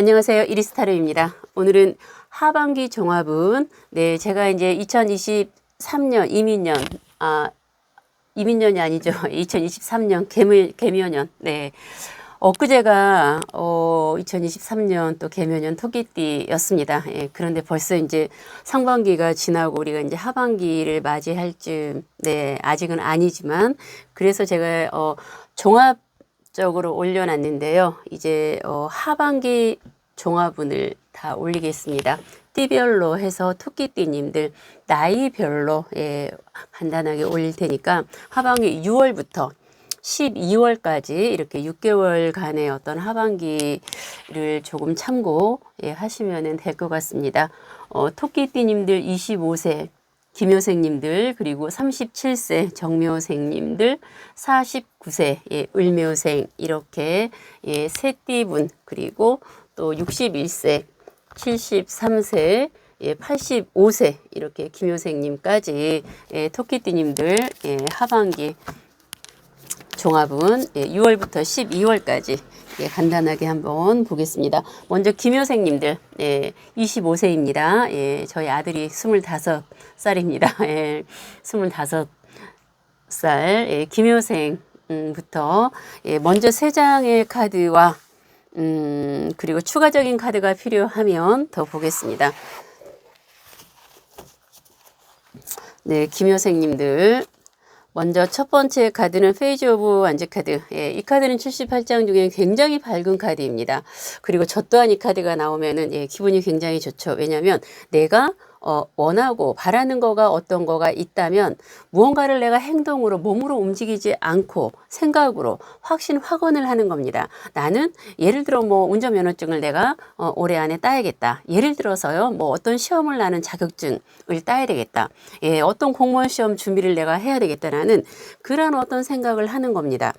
안녕하세요. 이리스타르입니다. 오늘은 하반기 종합은 제가 이제 2023년 이민년이 아니죠. 2023년 개묘년. 엊그제가 2023년 또 개묘년 토끼띠였습니다. 그런데 벌써 이제 상반기가 지나고 우리가 이제 하반기를 맞이할 즈음, 아직은 아니지만 그래서 제가 종합적으로 올려놨는데요. 이제 하반기 종합운을 다 올리겠습니다. 띠별로 해서 토끼띠님들 나이별로 간단하게 올릴 테니까 하반기 6월부터 12월까지 이렇게 6개월간의 어떤 하반기를 조금 참고하시면 될 것 같습니다. 토끼띠님들 25세 김효생님들, 그리고 37세 정묘생님들, 49세 을묘생, 이렇게 새띠분, 그리고 또 61세 73세 85세 이렇게 김효생님까지 토끼띠님들 하반기 종합은 6월부터 12월까지 간단하게 한번 보겠습니다. 먼저 김효생님들 25세입니다. 저희 아들이 25살입니다. 25살 김효생부터 먼저 3장의 카드와 그리고 추가적인 카드가 필요하면 더 보겠습니다. 김효생님들 먼저 첫 번째 카드는 페이지 오브 완즈 카드. 이 카드는 78장 중에 굉장히 밝은 카드입니다. 그리고 저 또한 이 카드가 나오면은 기분이 굉장히 좋죠. 왜냐하면 내가 원하고 바라는 거가 어떤 거가 있다면 무언가를 내가 행동으로 몸으로 움직이지 않고 생각으로 확언을 하는 겁니다. 나는 예를 들어 뭐 운전면허증을 내가 올해 안에 따야겠다. 예를 들어서요, 뭐 어떤 시험을 나는 자격증을 따야 되겠다. 어떤 공무원 시험 준비를 내가 해야 되겠다라는 그런 어떤 생각을 하는 겁니다.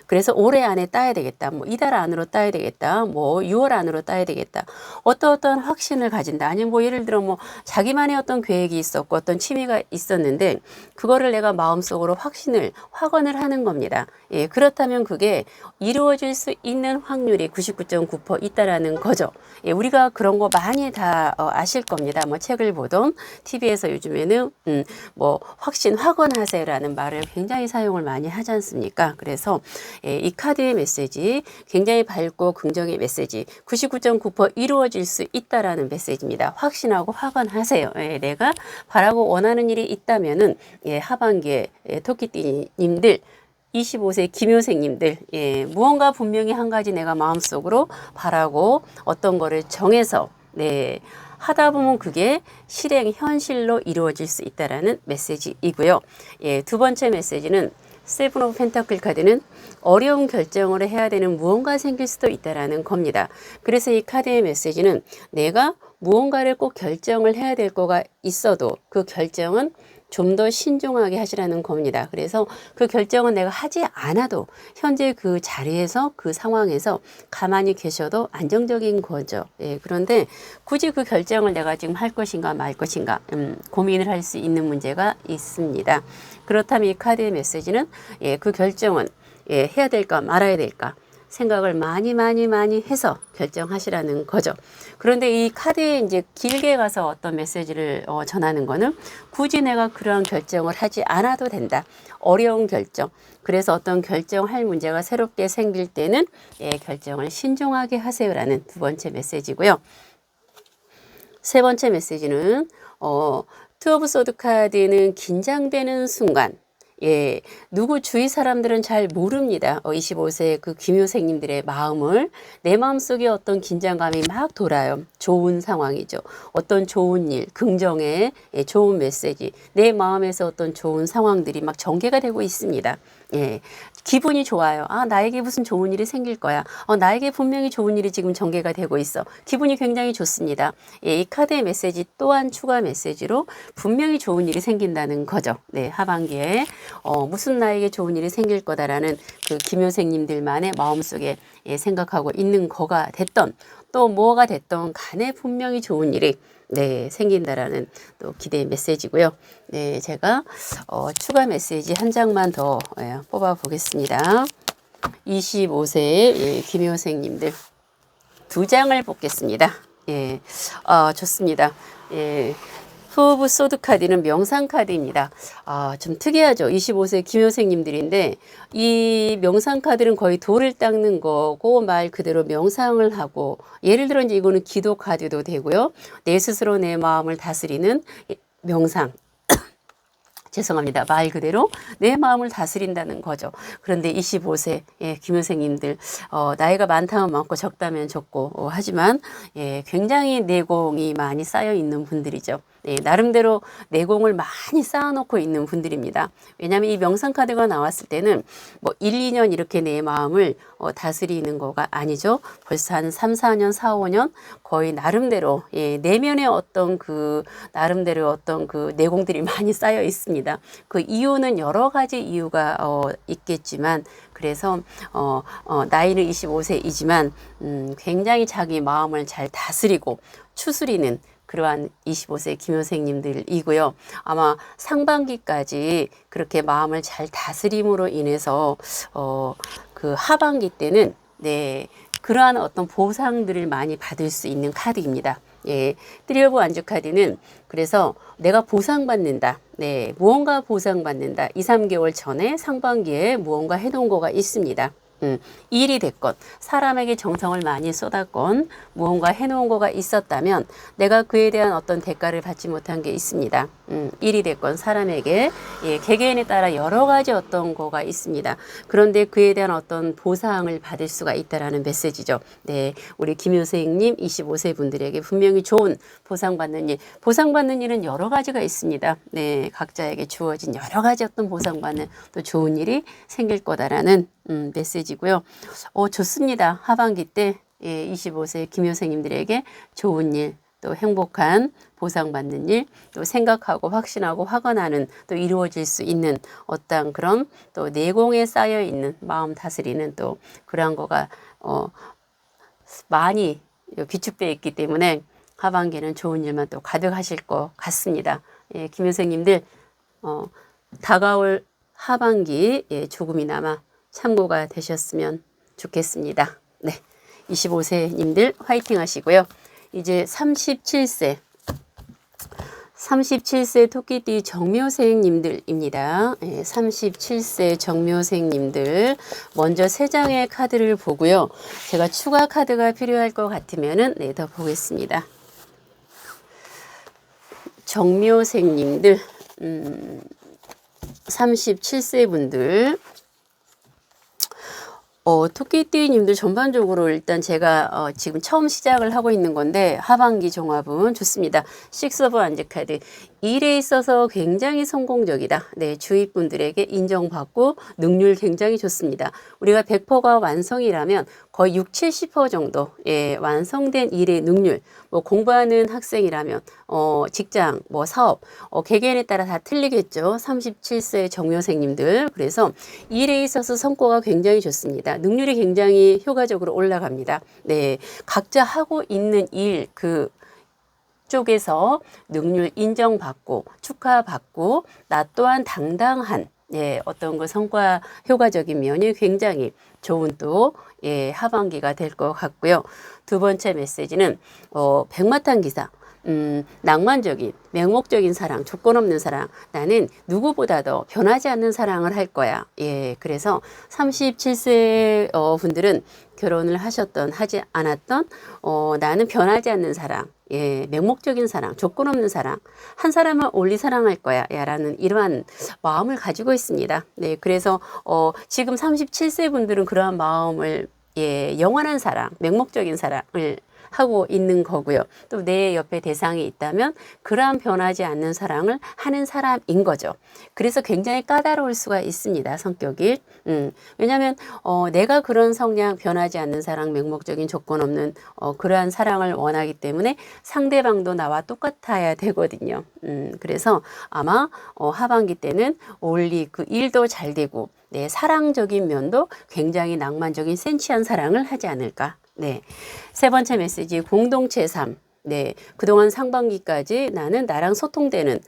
그래서 올해 안에 따야 되겠다. 뭐 이달 안으로 따야 되겠다. 뭐 6월 안으로 따야 되겠다. 어떤 확신을 가진다. 아니면 뭐 예를 들어 뭐 자기만의 어떤 계획이 있었고 어떤 취미가 있었는데 그거를 내가 마음속으로 확언을 하는 겁니다. 그렇다면 그게 이루어질 수 있는 확률이 99.9% 있다라는 거죠. 우리가 그런 거 많이 다 아실 겁니다. 뭐 책을 보던 TV에서 요즘에는 뭐 확언하세요라는 말을 굉장히 사용을 많이 하지 않습니까? 그래서 이 카드의 메시지 굉장히 밝고 긍정의 메시지 99.9% 이루어질 수 있다라는 메시지입니다. 확신하고 확언하세요. 내가 바라고 원하는 일이 있다면은 하반기에 토끼띠님들 25세 김효생님들 무언가 분명히 한 가지 내가 마음속으로 바라고 어떤 거를 정해서 하다 보면 그게 현실로 이루어질 수 있다라는 메시지이고요. 두 번째 메시지는 세븐 오브 펜타클 카드는 어려운 결정을 해야 되는 무언가 생길 수도 있다라는 겁니다. 그래서 이 카드의 메시지는 내가 무언가를 꼭 결정을 해야 될 거가 있어도 그 결정은 좀 더 신중하게 하시라는 겁니다. 그래서 그 결정은 내가 하지 않아도 현재 그 자리에서 그 상황에서 가만히 계셔도 안정적인 거죠. 그런데 굳이 그 결정을 내가 지금 할 것인가 말 것인가 고민을 할 수 있는 문제가 있습니다. 그렇다면 이 카드의 메시지는 그 결정은 해야 될까 말아야 될까 생각을 많이 해서 결정하시라는 거죠. 그런데 이 카드에 이제 길게 가서 어떤 메시지를 전하는 거는 굳이 내가 그러한 결정을 하지 않아도 된다. 어려운 결정. 그래서 어떤 결정할 문제가 새롭게 생길 때는 결정을 신중하게 하세요라는 두 번째 메시지고요. 세 번째 메시지는 투 오브 소드 카드는 긴장되는 순간 누구 주위 사람들은 잘 모릅니다. 25세 그 김효생님들의 마음을 내 마음속에 어떤 긴장감이 막 돌아요. 좋은 상황이죠. 어떤 좋은 일, 긍정의 좋은 메시지, 내 마음에서 어떤 좋은 상황들이 막 전개가 되고 있습니다. 기분이 좋아요. 나에게 무슨 좋은 일이 생길 거야. 나에게 분명히 좋은 일이 지금 전개가 되고 있어. 기분이 굉장히 좋습니다. 이 카드의 메시지 또한 추가 메시지로 분명히 좋은 일이 생긴다는 거죠. 하반기에 무슨 나에게 좋은 일이 생길 거다라는 그 김효생님들만의 마음속에 생각하고 있는 거가 됐던 또 뭐가 됐던 간에 분명히 좋은 일이 생긴다라는 또 기대의 메시지고요. 제가 추가 메시지 한 장만 더 뽑아 보겠습니다. 25세 김효생님들 두 장을 뽑겠습니다. 예, 좋습니다. 예. 후오브 소드 카드는 명상 카드입니다. 좀 특이하죠. 25세 김효생님들인데 이 명상 카드는 거의 돌을 닦는 거고 말 그대로 명상을 하고 예를 들어 이제 이거는 기도 카드도 되고요. 내 스스로 내 마음을 다스리는 명상. 죄송합니다. 말 그대로 내 마음을 다스린다는 거죠. 그런데 25세 김효생님들 나이가 많다면 많고 적다면 적고 하지만 굉장히 내공이 많이 쌓여 있는 분들이죠. 나름대로 내공을 많이 쌓아놓고 있는 분들입니다. 왜냐하면 이 명상 카드가 나왔을 때는 뭐 1, 2년 이렇게 내 마음을 다스리는 거가 아니죠. 벌써 한 3, 4년, 4, 5년 거의 나름대로 내면에 어떤 그 나름대로 어떤 그 내공들이 많이 쌓여 있습니다. 그 이유는 여러 가지 이유가 있겠지만 그래서 나이는 25세이지만 굉장히 자기 마음을 잘 다스리고 추스리는 그러한 25세 김효생님들이고요. 아마 상반기까지 그렇게 마음을 잘 다스림으로 인해서 그 하반기 때는 그러한 어떤 보상들을 많이 받을 수 있는 카드입니다. 트리 오브 완즈 카드는 그래서 내가 보상받는다. 무언가 보상받는다. 2, 3개월 전에 상반기에 무언가 해놓은 거가 있습니다. 일이 됐건 사람에게 정성을 많이 쏟았건 무언가 해놓은 거가 있었다면 내가 그에 대한 어떤 대가를 받지 못한 게 있습니다. 일이 됐건 사람에게 개개인에 따라 여러 가지 어떤 거가 있습니다. 그런데 그에 대한 어떤 보상을 받을 수가 있다라는 메시지죠. 우리 김효생님 25세 분들에게 분명히 좋은 보상받는 일, 보상받는 일은 여러 가지가 있습니다. 각자에게 주어진 여러 가지 어떤 보상받는 또 좋은 일이 생길 거다라는 메시지고요. 좋습니다. 하반기 때 25세 김효생님들에게 좋은 일, 또 행복한 보상받는 일, 또 생각하고 확신하고 확언하는 또 이루어질 수 있는 어떤 그런 또 내공에 쌓여 있는 마음 다스리는 또 그러한 거가 많이 비축되어 있기 때문에 하반기는 좋은 일만 또 가득하실 것 같습니다. 김효생님들 다가올 하반기 조금이나마 참고가 되셨으면 좋겠습니다. 25세님들 화이팅 하시고요. 이제 37세 토끼띠 정묘생님들입니다. 37세 정묘생님들 먼저 3장의 카드를 보고요. 제가 추가 카드가 필요할 것 같으면은 더 보겠습니다. 정묘생님들 37세 분들 토끼띠님들 전반적으로 일단 제가 지금 처음 시작을 하고 있는 건데 하반기 종합은 좋습니다. 식스 오브 완즈 카드 일에 있어서 굉장히 성공적이다. 주위 분들에게 인정받고 능률 굉장히 좋습니다. 우리가 100%가 완성이라면 거의 6, 70% 정도 완성된 일의 능률 뭐 공부하는 학생이라면 직장 뭐 사업 개개인에 따라 다 틀리겠죠. 37세 정묘생님들 그래서 일에 있어서 성과가 굉장히 좋습니다. 능률이 굉장히 효과적으로 올라갑니다. 각자 하고 있는 일 쪽에서 능률 인정받고 축하받고 나 또한 당당한 어떤 그 성과 효과적인 면이 굉장히 좋은 또 하반기가 될 것 같고요. 두 번째 메시지는 백마탄 기사 낭만적인 맹목적인 사랑, 조건 없는 사랑, 나는 누구보다도 변하지 않는 사랑을 할 거야. 그래서 37세 분들은 결혼을 하셨던 하지 않았던 나는 변하지 않는 사랑, 맹목적인 사랑, 조건 없는 사랑, 한 사람을 올리 사랑할 거야 라는 이러한 마음을 가지고 있습니다. 그래서 지금 37세 분들은 그러한 마음을 영원한 사랑, 맹목적인 사랑을 하고 있는 거고요. 또 내 옆에 대상이 있다면 그러한 변하지 않는 사랑을 하는 사람인 거죠. 그래서 굉장히 까다로울 수가 있습니다. 성격이. 왜냐하면 내가 그런 성향 변하지 않는 사랑, 맹목적인 조건 없는 그러한 사랑을 원하기 때문에 상대방도 나와 똑같아야 되거든요. 그래서 아마 하반기 때는 올리 그 일도 잘 되고 사랑적인 면도 굉장히 낭만적인 센치한 사랑을 하지 않을까. 세 번째 메시지 공동체 삶. 네, 그동안 상반기까지 나는 나랑 소통되는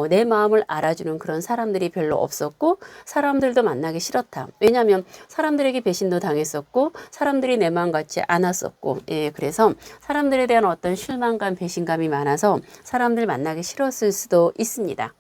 내 마음을 알아주는 그런 사람들이 별로 없었고 사람들도 만나기 싫었다. 왜냐하면 사람들에게 배신도 당했었고 사람들이 내 마음 같지 않았었고 예, 그래서 사람들에 대한 어떤 실망감, 배신감이 많아서 사람들 만나기 싫었을 수도 있습니다.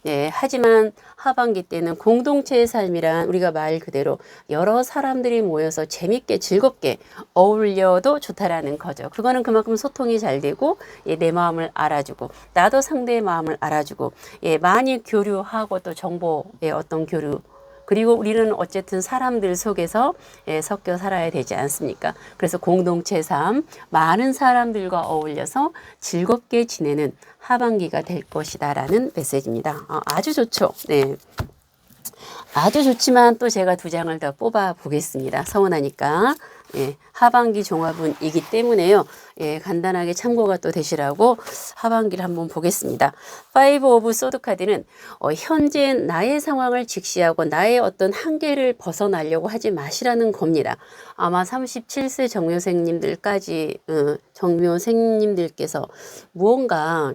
네, 하지만 하반기 때는 공동체의 삶이란 우리가 말 그대로 여러 사람들이 모여서 재밌게 즐겁게 어울려도 좋다라는 거죠. 그거는 그만큼 소통이 잘 되고 예, 내 마음을 알아주고 나도 상대의 마음을 알아주고 예, 많이 교류하고 또 정보의 어떤 교류 그리고 우리는 어쨌든 사람들 속에서 예, 섞여 살아야 되지 않습니까? 그래서 공동체 삶, 많은 사람들과 어울려서 즐겁게 지내는 하반기가 될 것이다라는 메시지입니다. 아주 좋죠. 네. 아주 좋지만 또 제가 두 장을 더 뽑아 보겠습니다. 서운하니까. 예, 하반기 종합운이기 때문에요. 예, 간단하게 참고가 또 되시라고 하반기를 한번 보겠습니다. 파이브 오브 소드 카드는 현재 나의 상황을 직시하고 나의 어떤 한계를 벗어나려고 하지 마시라는 겁니다. 아마 37세 정묘생님들까지 정묘생님들께서 무언가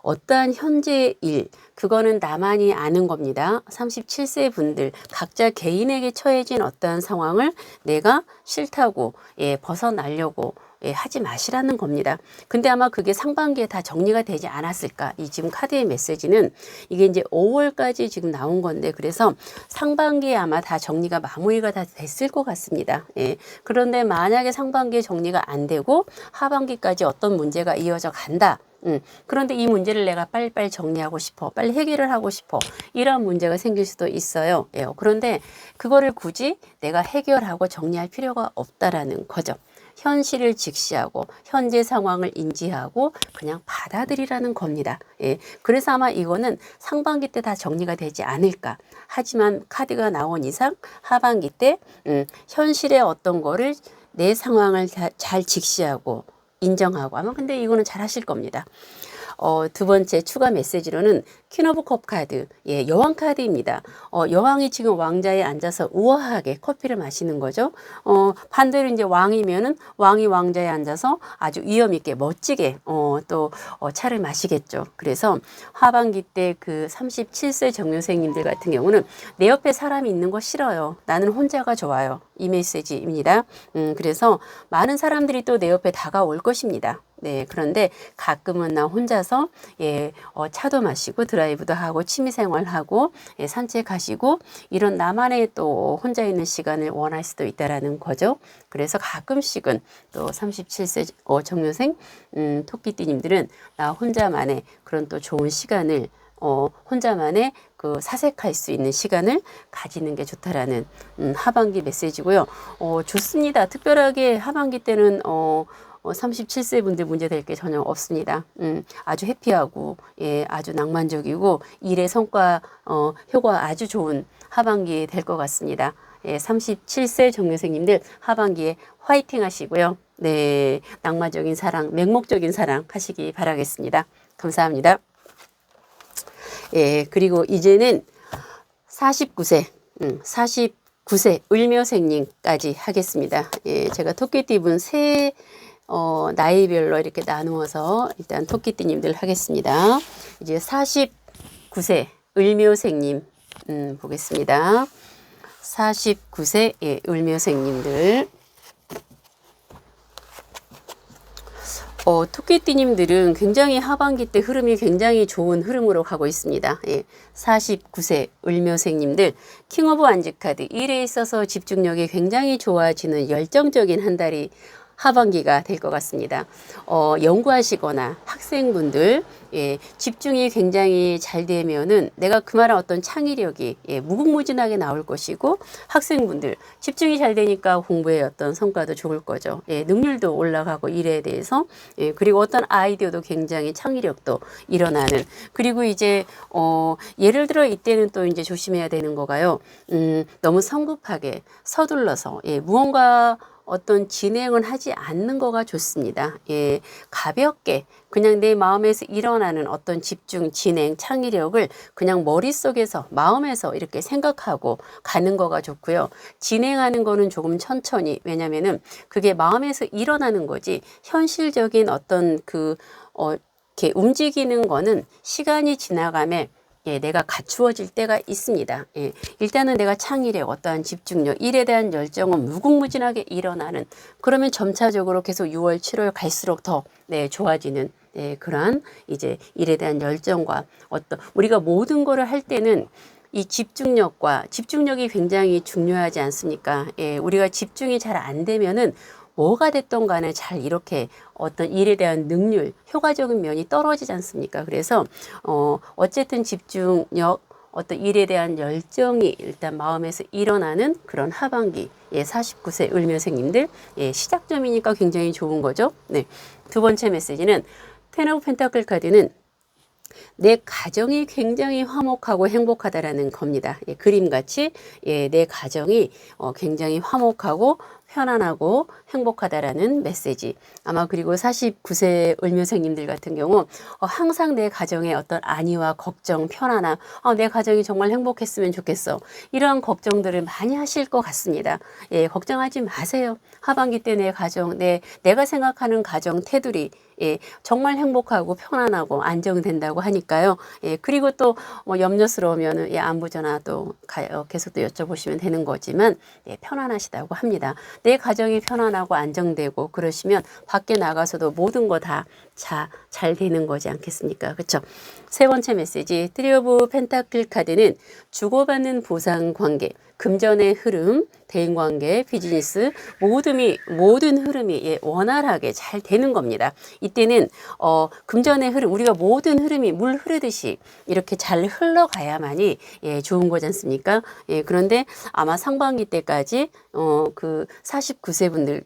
어떠한 현재의 일 그거는 나만이 아는 겁니다. 37세 분들 각자 개인에게 처해진 어떠한 상황을 내가 싫다고 예, 벗어나려고 예, 하지 마시라는 겁니다. 근데 아마 그게 상반기에 다 정리가 되지 않았을까? 이 지금 카드의 메시지는 이게 이제 5월까지 지금 나온 건데 그래서 상반기에 아마 다 정리가 마무리가 다 됐을 것 같습니다. 예. 그런데 만약에 상반기에 정리가 안 되고 하반기까지 어떤 문제가 이어져 간다. 그런데 이 문제를 내가 빨리빨리 정리하고 싶어. 빨리 해결을 하고 싶어. 이런 문제가 생길 수도 있어요. 예. 그런데 그거를 굳이 내가 해결하고 정리할 필요가 없다라는 거죠. 현실을 직시하고 현재 상황을 인지하고 그냥 받아들이라는 겁니다. 예. 그래서 아마 이거는 상반기 때 다 정리가 되지 않을까. 하지만 카드가 나온 이상 하반기 때 현실의 어떤 거를 내 상황을 잘 직시하고 인정하고 아마 근데 이거는 잘 하실 겁니다. 두 번째 추가 메시지로는 퀸 오브 컵 카드, 예, 여왕 카드입니다. 여왕이 지금 왕자에 앉아서 우아하게 커피를 마시는 거죠. 반대로 이제 왕이면은 왕이 왕자에 앉아서 아주 위엄 있게 멋지게 또 차를 마시겠죠. 그래서 하반기 때 그 37세 정묘생님들 같은 경우는 내 옆에 사람이 있는 거 싫어요. 나는 혼자가 좋아요. 이 메시지입니다. 그래서 많은 사람들이 또 내 옆에 다가올 것입니다. 네, 그런데 가끔은 나 혼자서 예, 차도 마시고 드라이브도 하고 취미생활하고 예, 산책하시고 이런 나만의 또 혼자 있는 시간을 원할 수도 있다라는 거죠. 그래서 가끔씩은 또 37세 정묘생 토끼띠님들은 나 혼자만의 그런 또 좋은 시간을 혼자만의 그 사색할 수 있는 시간을 가지는 게 좋다라는 하반기 메시지고요. 좋습니다. 특별하게 하반기 때는 37세 분들 문제 될 게 전혀 없습니다. 아주 해피하고, 예, 아주 낭만적이고, 일의 성과, 효과 아주 좋은 하반기 될 것 같습니다. 예, 37세 정묘생님들 하반기에 화이팅 하시고요. 네, 낭만적인 사랑, 맹목적인 사랑 하시기 바라겠습니다. 감사합니다. 예, 그리고 이제는 49세, 49세 을묘생님까지 하겠습니다. 예, 제가 토끼띠분 세 나이별로 이렇게 나누어서 일단 토끼띠님들 하겠습니다. 이제 49세 을묘생님 보겠습니다. 49세 예, 을묘생님들 토끼띠님들은 굉장히 하반기 때 흐름이 굉장히 좋은 흐름으로 가고 있습니다. 예, 49세 을묘생님들 킹 오브 완즈 카드 일에 있어서 집중력이 굉장히 좋아지는 열정적인 한 달이 하반기가 될 것 같습니다. 연구하시거나 학생분들 예, 집중이 굉장히 잘 되면은 내가 그 말한 어떤 창의력이 예, 무궁무진하게 나올 것이고 학생분들 집중이 잘 되니까 공부의 어떤 성과도 좋을 거죠. 예, 능률도 올라가고 일에 대해서 예, 그리고 어떤 아이디어도 굉장히 창의력도 일어나는 그리고 이제 예를 들어 이때는 또 이제 조심해야 되는 거가요. 너무 성급하게 서둘러서 예, 무언가 어떤 진행은 하지 않는 거가 좋습니다. 예, 가볍게 그냥 내 마음에서 일어나는 어떤 집중, 진행, 창의력을 그냥 머릿속에서, 마음에서 이렇게 생각하고 가는 거가 좋고요. 진행하는 거는 조금 천천히, 왜냐면은 그게 마음에서 일어나는 거지 현실적인 어떤 이렇게 움직이는 거는 시간이 지나감에 예, 내가 갖추어질 때가 있습니다. 예, 일단은 내가 창의력, 어떠한 집중력, 일에 대한 열정은 무궁무진하게 일어나는, 그러면 점차적으로 계속 6월, 7월 갈수록 더 네, 좋아지는 네, 그러한 이제 일에 대한 열정과 우리가 모든 거를 할 때는 이 집중력이 굉장히 중요하지 않습니까? 예, 우리가 집중이 잘 안 되면은 뭐가 됐던 간에 잘 이렇게 어떤 일에 대한 능률, 효과적인 면이 떨어지지 않습니까? 그래서 어쨌든 집중력, 어떤 일에 대한 열정이 일단 마음에서 일어나는 그런 하반기, 예, 49세 을묘생님들, 예, 시작점이니까 굉장히 좋은 거죠. 네. 두 번째 메시지는 텐 오브 펜타클 카드는 내 가정이 굉장히 화목하고 행복하다라는 겁니다. 예, 그림같이 예, 내 가정이 굉장히 화목하고 편안하고 행복하다라는 메시지. 아마 그리고 49세 을묘생님들 같은 경우 항상 내 가정에 어떤 안위와 걱정, 편안함, 내 가정이 정말 행복했으면 좋겠어. 이러한 걱정들을 많이 하실 것 같습니다. 예, 걱정하지 마세요. 하반기 때 내 가정, 내가 생각하는 가정 테두리, 예, 정말 행복하고 편안하고 안정된다고 하니까요. 예, 그리고 또 뭐 염려스러우면은 예, 안부 전화 또 계속 또 여쭤보시면 되는 거지만 예, 편안하시다고 합니다. 내 가정이 편안하고 안정되고 그러시면 밖에 나가서도 모든 거 다 잘 되는 거지 않겠습니까? 그렇죠? 세 번째 메시지, 트리 오브 펜타클 카드는 주고받는 보상 관계, 금전의 흐름, 대인관계, 비즈니스 모든 흐름이 예, 원활하게 잘 되는 겁니다. 이때는 금전의 흐름, 우리가 모든 흐름이 물 흐르듯이 이렇게 잘 흘러가야만이 예, 좋은 거지 않습니까? 예, 그런데 아마 상반기 때까지 그 49세 분들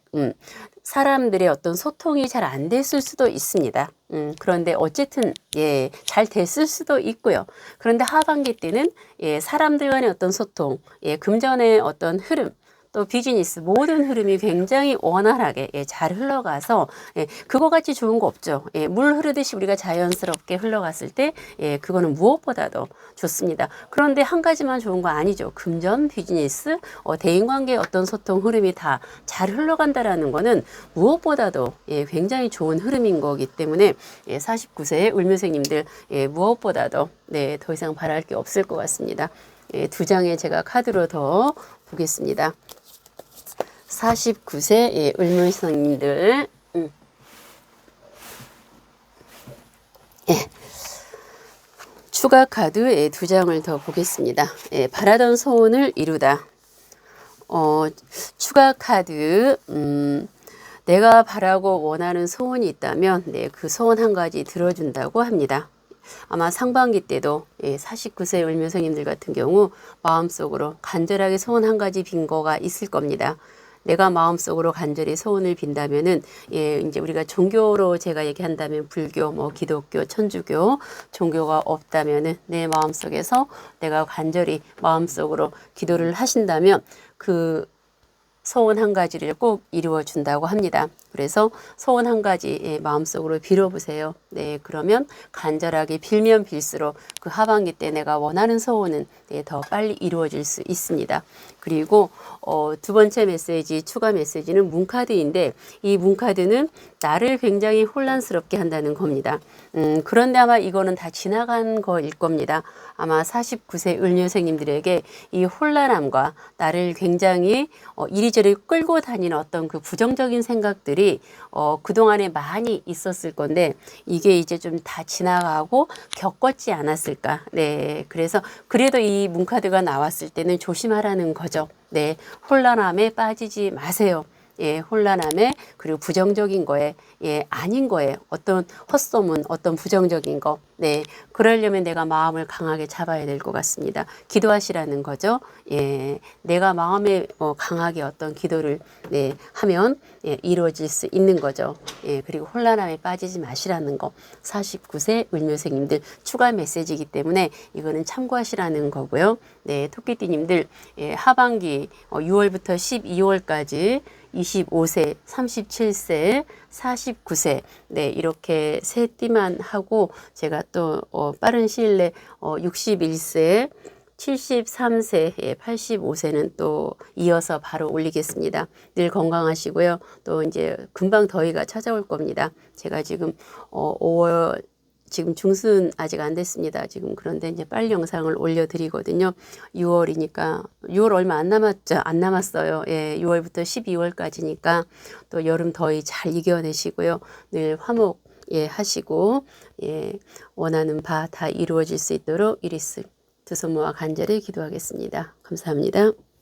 사람들의 어떤 소통이 잘 안 됐을 수도 있습니다. 그런데 어쨌든 예, 잘 됐을 수도 있고요. 그런데 하반기 때는 예, 사람들 간의 어떤 소통, 예, 금전의 어떤 흐름, 또 비즈니스 모든 흐름이 굉장히 원활하게 예, 잘 흘러가서 예, 그거 같이 좋은 거 없죠. 예, 물 흐르듯이 우리가 자연스럽게 흘러갔을 때 예, 그거는 무엇보다도 좋습니다. 그런데 한 가지만 좋은 거 아니죠. 금전, 비즈니스, 대인관계의 어떤 소통 흐름이 다 잘 흘러간다라는 거는 무엇보다도 예, 굉장히 좋은 흐름인 거기 때문에 예, 49세 을묘생님들 예, 무엇보다도 네, 더 이상 바랄 게 없을 것 같습니다. 예, 두 장의 제가 카드로 더 보겠습니다. 49세 예, 을묘생님들 예. 추가 카드 예, 두 장을 더 보겠습니다. 예, 바라던 소원을 이루다. 추가 카드 내가 바라고 원하는 소원이 있다면 네, 그 소원 한 가지 들어준다고 합니다. 아마 상반기 때도 예, 49세 을묘생님들 같은 경우 마음속으로 간절하게 소원 한 가지 빈 거가 있을 겁니다. 내가 마음속으로 간절히 소원을 빈다면은 예, 이제 우리가 종교로 제가 얘기한다면 불교, 뭐 기독교, 천주교 종교가 없다면은 내 마음속에서 내가 간절히 마음속으로 기도를 하신다면 그 소원 한 가지를 꼭 이루어 준다고 합니다. 그래서 소원 한 가지 예, 마음속으로 빌어보세요. 네, 그러면 간절하게 빌면 빌수록 그 하반기 때 내가 원하는 소원은 네, 더 빨리 이루어질 수 있습니다. 그리고 두 번째 메시지, 추가 메시지는 문카드인데 이 문카드는 나를 굉장히 혼란스럽게 한다는 겁니다. 그런데 아마 이거는 다 지나간 거일 겁니다. 아마 49세 을묘생님들에게 이 혼란함과 나를 굉장히 이리저리 끌고 다니는 어떤 그 부정적인 생각들이 그동안에 많이 있었을 건데 이게 이제 좀 다 지나가고 겪었지 않았을까. 네. 그래서 그래도 이 문카드가 나왔을 때는 조심하라는 거죠. 네. 혼란함에 빠지지 마세요. 예, 혼란함에 그리고 부정적인 거에 예, 아닌 거에 어떤 헛소문, 어떤 부정적인 거, 네, 그러려면 내가 마음을 강하게 잡아야 될 것 같습니다. 기도하시라는 거죠. 예, 내가 마음에 강하게 어떤 기도를 네, 하면 예, 이루어질 수 있는 거죠. 예, 그리고 혼란함에 빠지지 마시라는 거. 49세 을묘생님들 추가 메시지이기 때문에 이거는 참고하시라는 거고요. 네, 토끼띠님들 예, 하반기 6월부터 12월까지 25세, 37세, 49세, 네, 이렇게 세 띠만 하고, 제가 또, 빠른 시일 내, 61세, 73세, 예, 85세는 또 이어서 바로 올리겠습니다. 늘 건강하시고요. 또 이제 금방 더위가 찾아올 겁니다. 제가 지금, 5월, 지금 중순 아직 안 됐습니다. 지금 그런데 이제 빨리 영상을 올려드리거든요. 6월이니까 6월 얼마 안 남았죠. 안 남았어요. 예, 6월부터 12월까지니까 또 여름 더위 잘 이겨내시고요. 늘 화목 예, 하시고 예, 원하는 바 다 이루어질 수 있도록 이리스 두 손 모아 간절히 기도하겠습니다. 감사합니다.